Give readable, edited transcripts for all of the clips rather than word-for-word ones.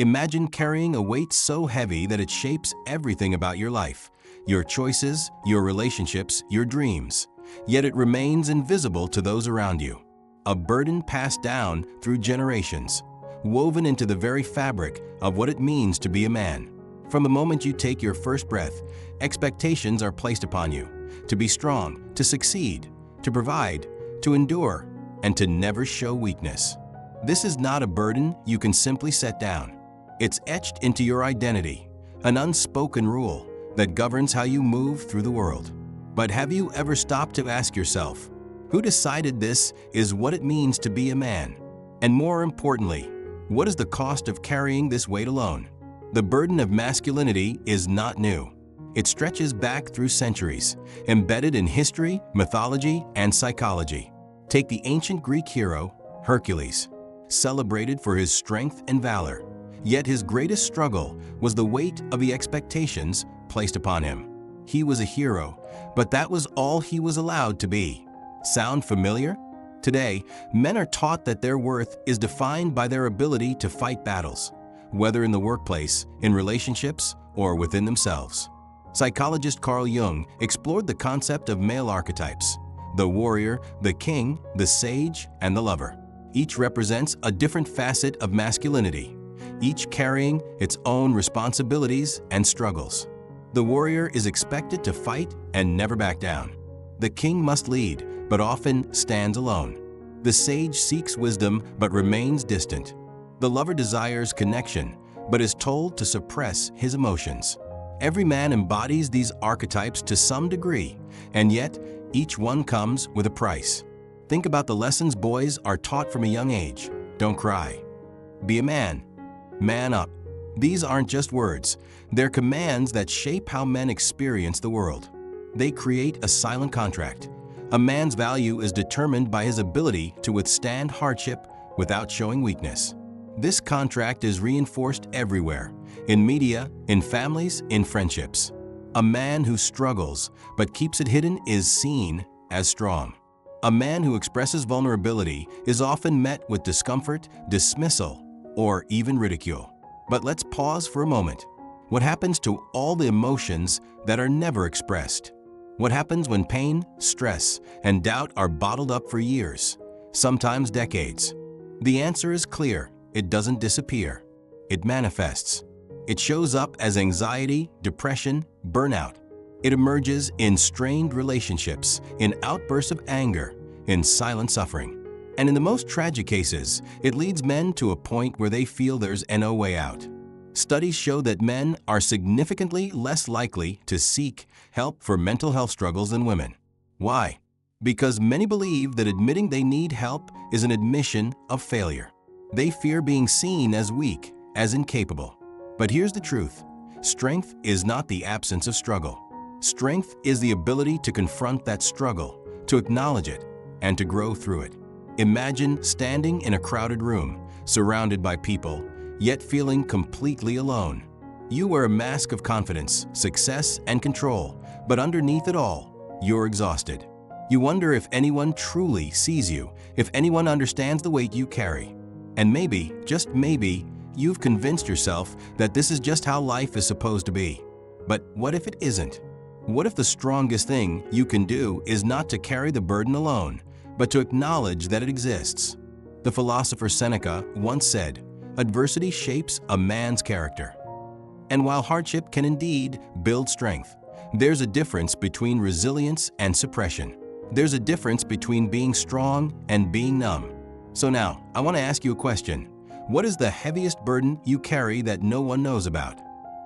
Imagine carrying a weight so heavy that it shapes everything about your life, your choices, your relationships, your dreams. Yet it remains invisible to those around you. A burden passed down through generations, woven into the very fabric of what it means to be a man. From the moment you take your first breath, expectations are placed upon you to be strong, to succeed, to provide, to endure, and to never show weakness. This is not a burden you can simply set down. It's etched into your identity, an unspoken rule that governs how you move through the world. But have you ever stopped to ask yourself, who decided this is what it means to be a man? And more importantly, what is the cost of carrying this weight alone? The burden of masculinity is not new. It stretches back through centuries, embedded in history, mythology, and psychology. Take the ancient Greek hero, Hercules, celebrated for his strength and valor. Yet his greatest struggle was the weight of the expectations placed upon him. He was a hero, but that was all he was allowed to be. Sound familiar? Today, men are taught that their worth is defined by their ability to fight battles, whether in the workplace, in relationships, or within themselves. Psychologist Carl Jung explored the concept of male archetypes: the warrior, the king, the sage, and the lover. Each represents a different facet of masculinity, each carrying its own responsibilities and struggles. The warrior is expected to fight and never back down. The king must lead, but often stands alone. The sage seeks wisdom but remains distant. The lover desires connection, but is told to suppress his emotions. Every man embodies these archetypes to some degree, and yet each one comes with a price. Think about the lessons boys are taught from a young age. Don't cry. Be a man. Man up. These aren't just words. They're commands that shape how men experience the world. They create a silent contract. A man's value is determined by his ability to withstand hardship without showing weakness. This contract is reinforced everywhere, in media, in families, in friendships. A man who struggles but keeps it hidden is seen as strong. A man who expresses vulnerability is often met with discomfort, dismissal, or even ridicule. But let's pause for a moment. What happens to all the emotions that are never expressed? What happens when pain, stress, and doubt are bottled up for years, sometimes decades? The answer is clear. It doesn't disappear. It manifests. It shows up as anxiety, depression, burnout. It emerges in strained relationships, in outbursts of anger, in silent suffering. And in the most tragic cases, it leads men to a point where they feel there's no way out. Studies show that men are significantly less likely to seek help for mental health struggles than women. Why? Because many believe that admitting they need help is an admission of failure. They fear being seen as weak, as incapable. But here's the truth. Strength is not the absence of struggle. Strength is the ability to confront that struggle, to acknowledge it, and to grow through it. Imagine standing in a crowded room, surrounded by people, yet feeling completely alone. You wear a mask of confidence, success, and control, but underneath it all, you're exhausted. You wonder if anyone truly sees you, if anyone understands the weight you carry. And maybe, just maybe, you've convinced yourself that this is just how life is supposed to be. But what if it isn't? What if the strongest thing you can do is not to carry the burden alone, but to acknowledge that it exists? The philosopher Seneca once said, "Adversity shapes a man's character." And while hardship can indeed build strength, there's a difference between resilience and suppression. There's a difference between being strong and being numb. So now, I want to ask you a question. What is the heaviest burden you carry that no one knows about?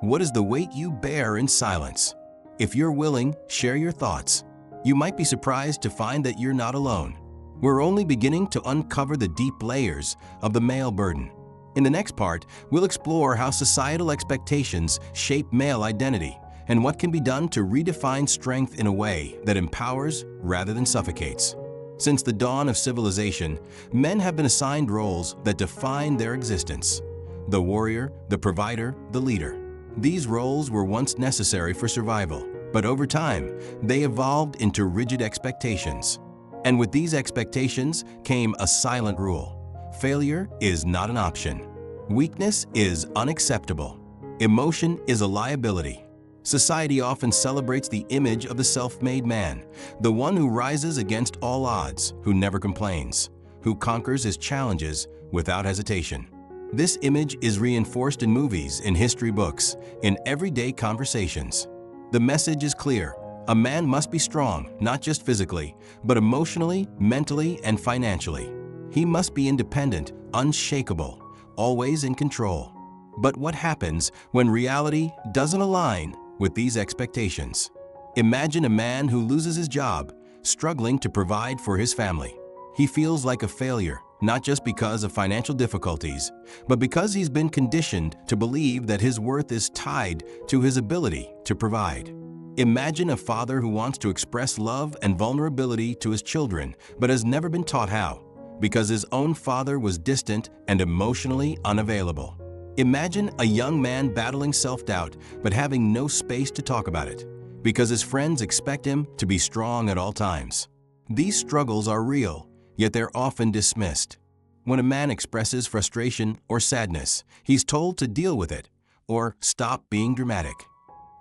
What is the weight you bear in silence? If you're willing, share your thoughts. You might be surprised to find that you're not alone. We're only beginning to uncover the deep layers of the male burden. In the next part, we'll explore how societal expectations shape male identity and what can be done to redefine strength in a way that empowers rather than suffocates. Since the dawn of civilization, men have been assigned roles that define their existence: the warrior, the provider, the leader. These roles were once necessary for survival, but over time, they evolved into rigid expectations. And with these expectations came a silent rule: failure is not an option. Weakness is unacceptable. Emotion is a liability. Society often celebrates the image of the self-made man, the one who rises against all odds, who never complains, who conquers his challenges without hesitation. This image is reinforced in movies, in history books, in everyday conversations. The message is clear. A man must be strong, not just physically, but emotionally, mentally, and financially. He must be independent, unshakable, always in control. But what happens when reality doesn't align with these expectations? Imagine a man who loses his job, struggling to provide for his family. He feels like a failure, not just because of financial difficulties, but because he's been conditioned to believe that his worth is tied to his ability to provide. Imagine a father who wants to express love and vulnerability to his children, but has never been taught how, because his own father was distant and emotionally unavailable. Imagine a young man battling self-doubt, but having no space to talk about it, because his friends expect him to be strong at all times. These struggles are real, yet they're often dismissed. When a man expresses frustration or sadness, he's told to deal with it or stop being dramatic.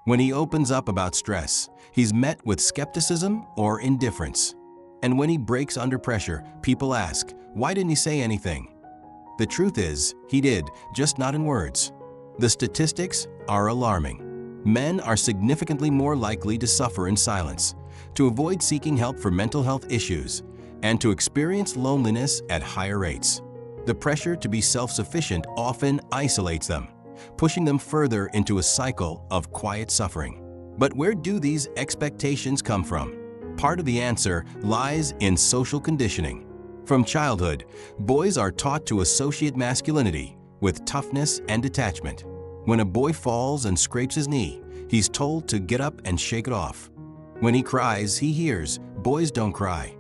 When he opens up about stress, he's met with skepticism or indifference. And when he breaks under pressure, people ask, why didn't he say anything? The truth is, he did, just not in words. The statistics are alarming. Men are significantly more likely to suffer in silence, to avoid seeking help for mental health issues, and to experience loneliness at higher rates. The pressure to be self-sufficient often isolates them, pushing them further into a cycle of quiet suffering. But where do these expectations come from? Part of the answer lies in social conditioning. From childhood, boys are taught to associate masculinity with toughness and detachment. When a boy falls and scrapes his knee, he's told to get up and shake it off. When he cries, he hears, boys don't cry.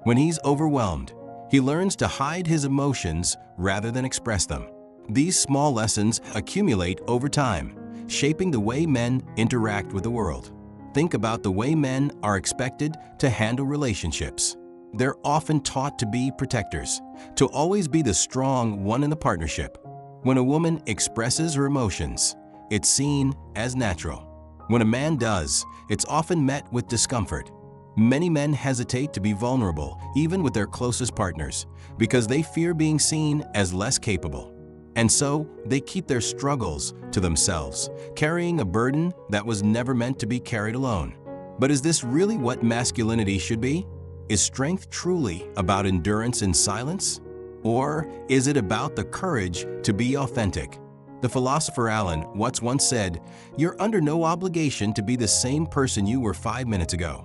When he's overwhelmed, he learns to hide his emotions rather than express them. These small lessons accumulate over time, shaping the way men interact with the world. Think about the way men are expected to handle relationships. They're often taught to be protectors, to always be the strong one in the partnership. When a woman expresses her emotions, it's seen as natural. When a man does, it's often met with discomfort. Many men hesitate to be vulnerable, even with their closest partners, because they fear being seen as less capable. And so, they keep their struggles to themselves, carrying a burden that was never meant to be carried alone. But is this really what masculinity should be? Is strength truly about endurance in silence? Or is it about the courage to be authentic? The philosopher Alan Watts once said, "You're under no obligation to be the same person you were 5 minutes ago."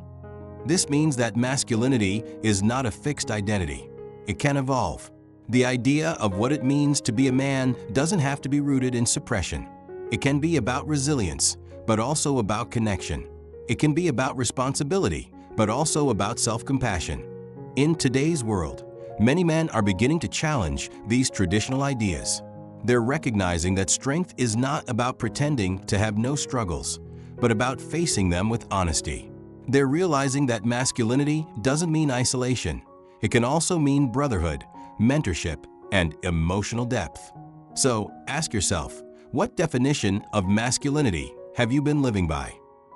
This means that masculinity is not a fixed identity. It can evolve. The idea of what it means to be a man doesn't have to be rooted in suppression. It can be about resilience, but also about connection. It can be about responsibility, but also about self-compassion. In today's world, many men are beginning to challenge these traditional ideas. They're recognizing that strength is not about pretending to have no struggles, but about facing them with honesty. They're realizing that masculinity doesn't mean isolation. It can also mean brotherhood, mentorship, and emotional depth. So ask yourself, what definition of masculinity have you been living by?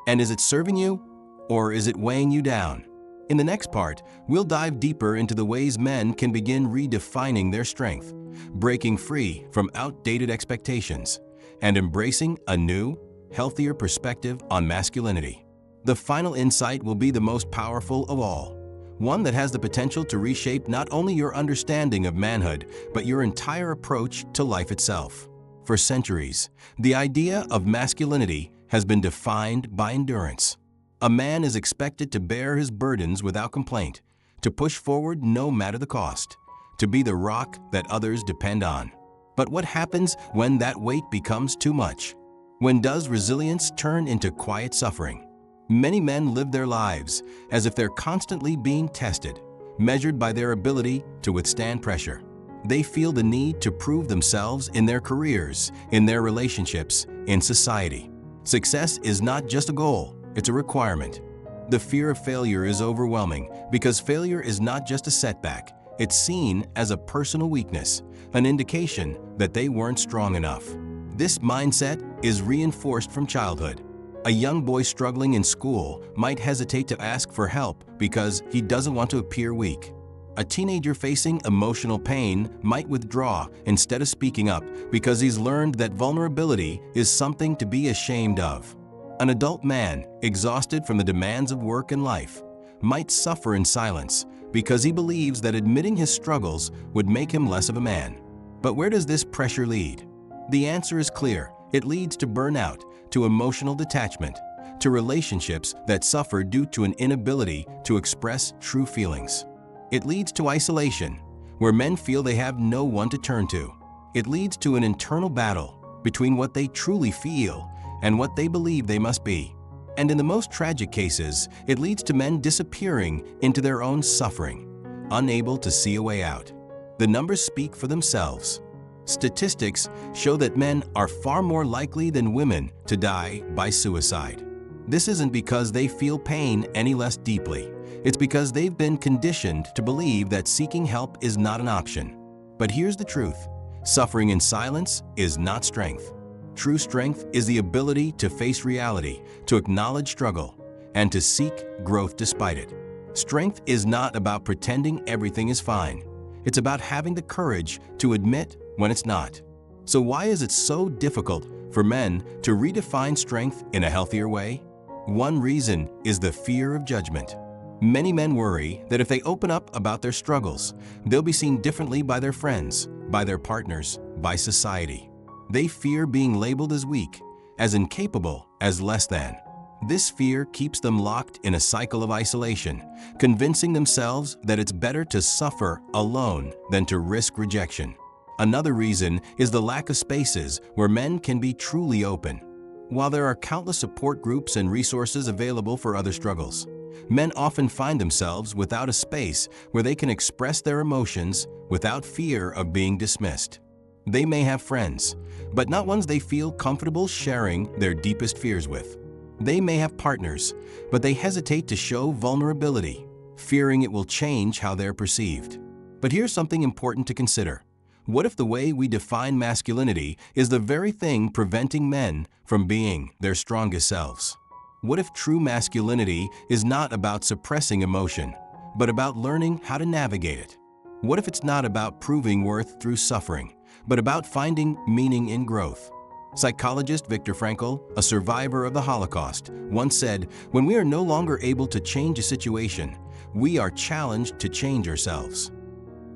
And is it serving you, or is it weighing you down? In the next part, we'll dive deeper into the ways men can begin redefining their strength, breaking free from outdated expectations, and embracing a new, healthier perspective on masculinity. The final insight will be the most powerful of all, one that has the potential to reshape not only your understanding of manhood, but your entire approach to life itself. For centuries, the idea of masculinity has been defined by endurance. A man is expected to bear his burdens without complaint, to push forward no matter the cost, to be the rock that others depend on. But what happens when that weight becomes too much? When does resilience turn into quiet suffering? Many men live their lives as if they're constantly being tested, measured by their ability to withstand pressure. They feel the need to prove themselves in their careers, in their relationships, in society. Success is not just a goal, it's a requirement. The fear of failure is overwhelming because failure is not just a setback, It's seen as a personal weakness, an indication that they weren't strong enough. This mindset is reinforced from childhood. A young boy struggling in school might hesitate to ask for help because he doesn't want to appear weak. A teenager facing emotional pain might withdraw instead of speaking up because he's learned that vulnerability is something to be ashamed of. An adult man, exhausted from the demands of work and life, might suffer in silence because he believes that admitting his struggles would make him less of a man. But where does this pressure lead? The answer is clear. It leads to burnout, to emotional detachment, to relationships that suffer due to an inability to express true feelings. It leads to isolation, where men feel they have no one to turn to. It leads to an internal battle between what they truly feel and what they believe they must be. And in the most tragic cases, it leads to men disappearing into their own suffering, unable to see a way out. The numbers speak for themselves. Statistics show that men are far more likely than women to die by suicide. This isn't because they feel pain any less deeply. It's because they've been conditioned to believe that seeking help is not an option. But here's the truth. Suffering in silence is not strength. True strength is the ability to face reality, to acknowledge struggle, and to seek growth despite it. Strength is not about pretending everything is fine. It's about having the courage to admit when it's not. So why is it so difficult for men to redefine strength in a healthier way? One reason is the fear of judgment. Many men worry that if they open up about their struggles, they'll be seen differently by their friends, by their partners, by society. They fear being labeled as weak, as incapable, as less than. This fear keeps them locked in a cycle of isolation, convincing themselves that it's better to suffer alone than to risk rejection. Another reason is the lack of spaces where men can be truly open. While there are countless support groups and resources available for other struggles, men often find themselves without a space where they can express their emotions without fear of being dismissed. They may have friends, but not ones they feel comfortable sharing their deepest fears with. They may have partners, but they hesitate to show vulnerability, fearing it will change how they're perceived. But here's something important to consider. What if the way we define masculinity is the very thing preventing men from being their strongest selves? What if true masculinity is not about suppressing emotion, but about learning how to navigate it? What if it's not about proving worth through suffering, but about finding meaning in growth? Psychologist Viktor Frankl, a survivor of the Holocaust, once said, "When we are no longer able to change a situation, we are challenged to change ourselves."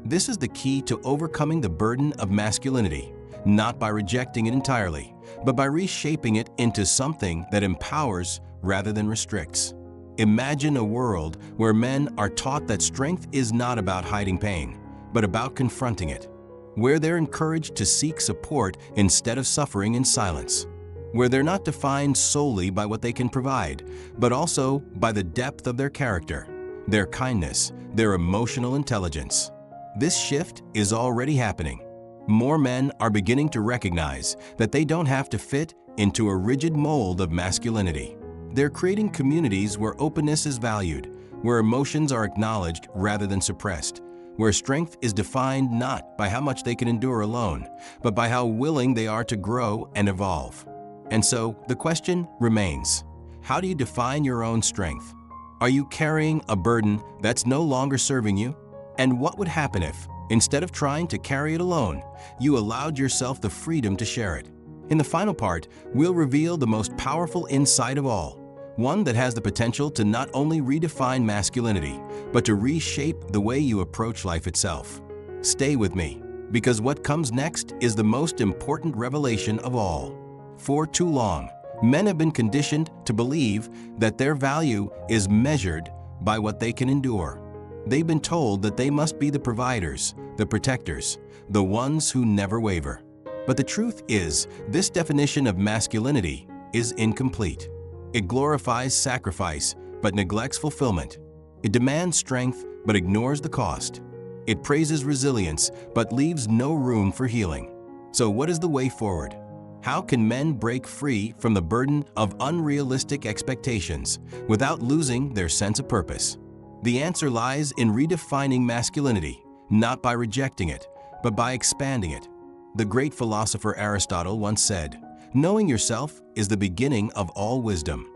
This is the key to overcoming the burden of masculinity, not by rejecting it entirely, but by reshaping it into something that empowers rather than restricts. Imagine a world where men are taught that strength is not about hiding pain, but about confronting it, where they're encouraged to seek support instead of suffering in silence, where they're not defined solely by what they can provide, but also by the depth of their character, their kindness, their emotional intelligence. This shift is already happening. More men are beginning to recognize that they don't have to fit into a rigid mold of masculinity. They're creating communities where openness is valued, where emotions are acknowledged rather than suppressed, where strength is defined not by how much they can endure alone, but by how willing they are to grow and evolve. And so, the question remains, how do you define your own strength? Are you carrying a burden that's no longer serving you? And what would happen if, instead of trying to carry it alone, you allowed yourself the freedom to share it? In the final part, we'll reveal the most powerful insight of all, one that has the potential to not only redefine masculinity, but to reshape the way you approach life itself. Stay with me, because what comes next is the most important revelation of all. For too long, men have been conditioned to believe that their value is measured by what they can endure. They've been told that they must be the providers, the protectors, the ones who never waver. But the truth is, this definition of masculinity is incomplete. It glorifies sacrifice, but neglects fulfillment. It demands strength, but ignores the cost. It praises resilience, but leaves no room for healing. So what is the way forward? How can men break free from the burden of unrealistic expectations without losing their sense of purpose? The answer lies in redefining masculinity, not by rejecting it, but by expanding it. The great philosopher Aristotle once said, "Knowing yourself is the beginning of all wisdom."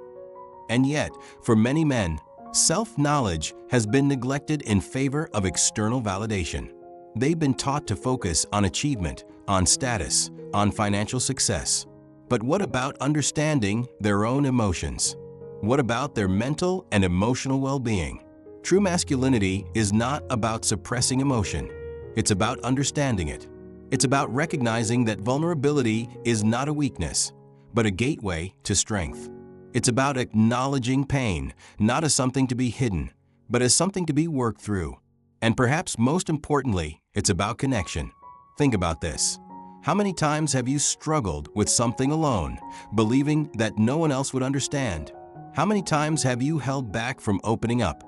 And yet, for many men, self-knowledge has been neglected in favor of external validation. They've been taught to focus on achievement, on status, on financial success. But what about understanding their own emotions? What about their mental and emotional well-being? True masculinity is not about suppressing emotion. It's about understanding it. It's about recognizing that vulnerability is not a weakness, but a gateway to strength. It's about acknowledging pain, not as something to be hidden, but as something to be worked through. And perhaps most importantly, it's about connection. Think about this. How many times have you struggled with something alone, believing that no one else would understand? How many times have you held back from opening up,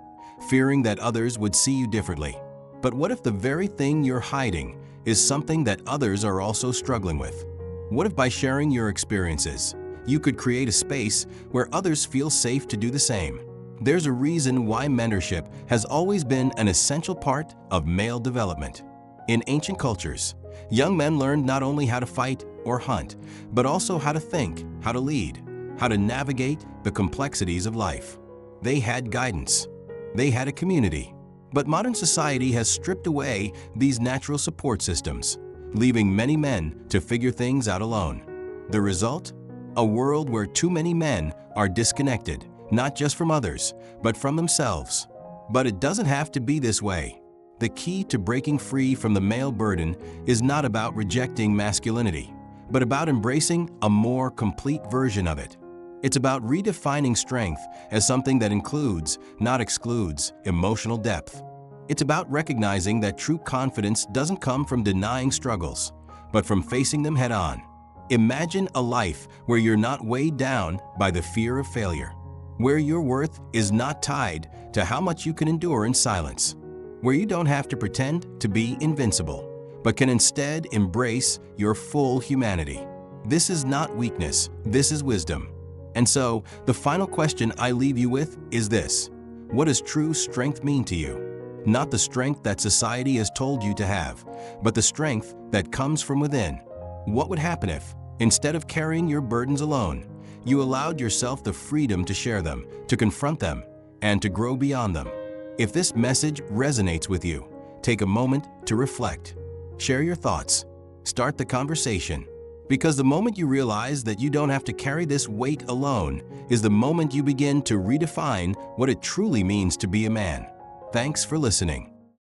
fearing that others would see you differently? But what if the very thing you're hiding is something that others are also struggling with? What if by sharing your experiences, you could create a space where others feel safe to do the same? There's a reason why mentorship has always been an essential part of male development. In ancient cultures, young men learned not only how to fight or hunt, but also how to think, how to lead, how to navigate the complexities of life. They had guidance. They had a community. But modern society has stripped away these natural support systems, leaving many men to figure things out alone. The result? A world where too many men are disconnected, not just from others, but from themselves. But it doesn't have to be this way. The key to breaking free from the male burden is not about rejecting masculinity, but about embracing a more complete version of it. It's about redefining strength as something that includes, not excludes, emotional depth. It's about recognizing that true confidence doesn't come from denying struggles, but from facing them head-on. Imagine a life where you're not weighed down by the fear of failure, where your worth is not tied to how much you can endure in silence, where you don't have to pretend to be invincible, but can instead embrace your full humanity. This is not weakness, this is wisdom. And so, the final question I leave you with is this: what does true strength mean to you? Not the strength that society has told you to have, but the strength that comes from within. What would happen if, instead of carrying your burdens alone, you allowed yourself the freedom to share them, to confront them, and to grow beyond them? If this message resonates with you, take a moment to reflect. Share your thoughts. Start the conversation. Because the moment you realize that you don't have to carry this weight alone is the moment you begin to redefine what it truly means to be a man. Thanks for listening.